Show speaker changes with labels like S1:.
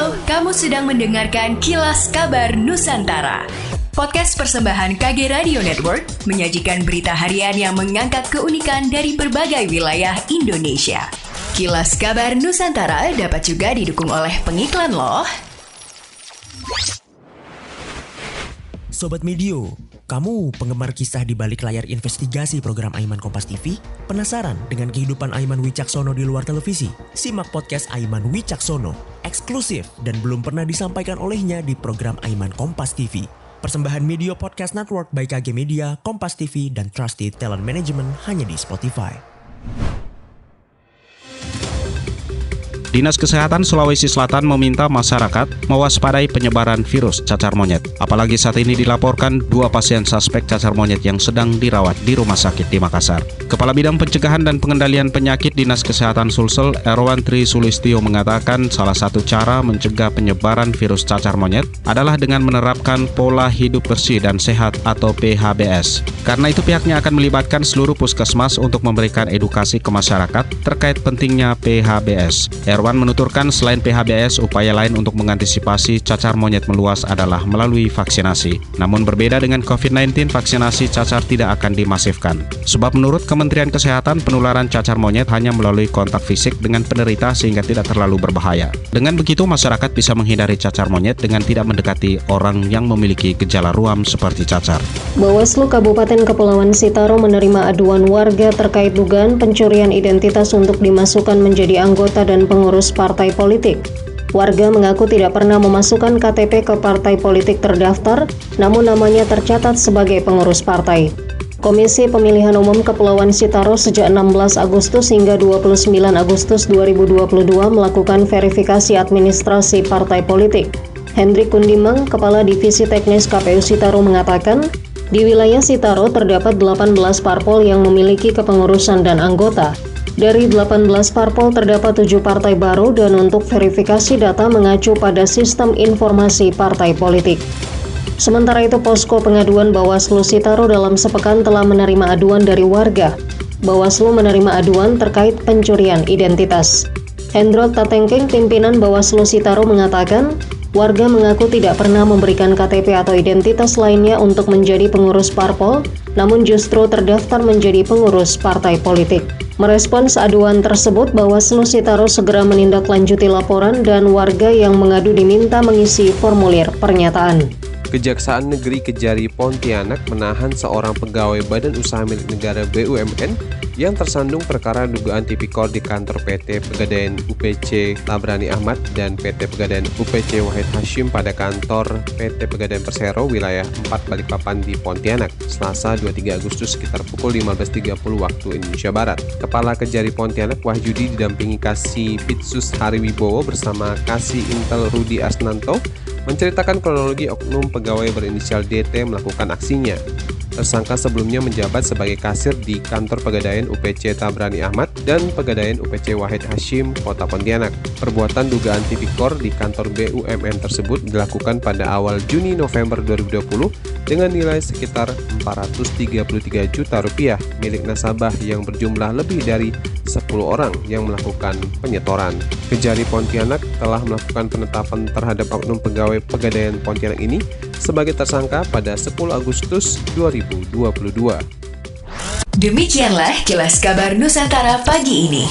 S1: Halo, kamu sedang mendengarkan Kilas Kabar Nusantara. Podcast persembahan KG Radio Network menyajikan berita harian yang mengangkat keunikan dari berbagai wilayah Indonesia. Kilas Kabar Nusantara dapat juga didukung oleh pengiklan loh.
S2: Sobat Medio, kamu penggemar kisah di balik layar investigasi program Aiman Kompas TV? Penasaran dengan kehidupan Aiman Wicaksono di luar televisi? Simak podcast Aiman Wicaksono, eksklusif dan belum pernah disampaikan olehnya di program Aiman Kompas TV. Persembahan Media Podcast Network by KG Media, Kompas TV, dan Trusted Talent Management hanya di Spotify.
S3: Dinas Kesehatan Sulawesi Selatan meminta masyarakat mewaspadai penyebaran virus cacar monyet. Apalagi saat ini dilaporkan 2 pasien suspek cacar monyet yang sedang dirawat di rumah sakit di Makassar. Kepala Bidang Pencegahan dan Pengendalian Penyakit Dinas Kesehatan Sulsel, Erwan Tri Sulistyo mengatakan salah satu cara mencegah penyebaran virus cacar monyet adalah dengan menerapkan pola hidup bersih dan sehat atau PHBS. Karena itu pihaknya akan melibatkan seluruh puskesmas untuk memberikan edukasi ke masyarakat terkait pentingnya PHBS. Erwan menuturkan selain PHBS, upaya lain untuk mengantisipasi cacar monyet meluas adalah melalui vaksinasi. Namun berbeda dengan COVID-19, vaksinasi cacar tidak akan dimasifkan. Sebab menurut Kementerian Kesehatan, penularan cacar monyet hanya melalui kontak fisik dengan penderita sehingga tidak terlalu berbahaya. Dengan begitu, masyarakat bisa menghindari cacar monyet dengan tidak mendekati orang yang memiliki gejala ruam seperti cacar.
S4: Bawaslu Kabupaten Kepulauan Sitaro menerima aduan warga terkait dugaan pencurian identitas untuk dimasukkan menjadi anggota dan pengurus partai politik. Warga mengaku tidak pernah memasukkan KTP ke partai politik terdaftar, namun namanya tercatat sebagai pengurus partai. Komisi Pemilihan Umum Kepulauan Sitaro sejak 16 Agustus hingga 29 Agustus 2022 melakukan verifikasi administrasi partai politik. Hendrik Kundimang, Kepala Divisi Teknis KPU Sitaro mengatakan, di wilayah Sitaro terdapat 18 parpol yang memiliki kepengurusan dan anggota. Dari 18 parpol terdapat 7 partai baru dan untuk verifikasi data mengacu pada sistem informasi partai politik. Sementara itu, posko pengaduan Bawaslu Sitaro dalam sepekan telah menerima aduan dari warga. Bawaslu menerima aduan terkait pencurian identitas. Hendrot Tatengking, pimpinan Bawaslu Sitaro mengatakan, warga mengaku tidak pernah memberikan KTP atau identitas lainnya untuk menjadi pengurus parpol, namun justru terdaftar menjadi pengurus partai politik. Merespons aduan tersebut, Bawaslu Sitaro segera menindaklanjuti laporan dan warga yang mengadu diminta mengisi formulir pernyataan.
S5: Kejaksaan Negeri Kejari Pontianak menahan seorang pegawai Badan Usaha Milik Negara BUMN yang tersandung perkara dugaan tipikor di kantor PT Pegadaian UPC Tabrani Ahmad dan PT Pegadaian UPC Wahid Hashim pada kantor PT Pegadaian Persero wilayah 4 Balikpapan di Pontianak, Selasa 23 Agustus sekitar pukul 15.30 waktu Indonesia Barat. Kepala Kejari Pontianak Wahyudi didampingi Kasih Bitsus Hariwibowo bersama Kasih Intel Rudi Asnanto menceritakan kronologi oknum pegawai berinisial DT melakukan aksinya. Tersangka sebelumnya menjabat sebagai kasir di kantor Pegadaian UPC Tabrani Ahmad dan Pegadaian UPC Wahid Hashim, Kota Pontianak. Perbuatan dugaan tipikor di kantor BUMN tersebut dilakukan pada awal Juni-November 2020 dengan nilai sekitar 433 juta rupiah milik nasabah yang berjumlah lebih dari 10 orang yang melakukan penyetoran. Kejari Pontianak telah melakukan penetapan terhadap oknum pegawai Pegadaian Pontianak ini sebagai tersangka pada 10 Agustus 2022.
S1: Demikianlah Kilas Kabar Nusantara pagi ini.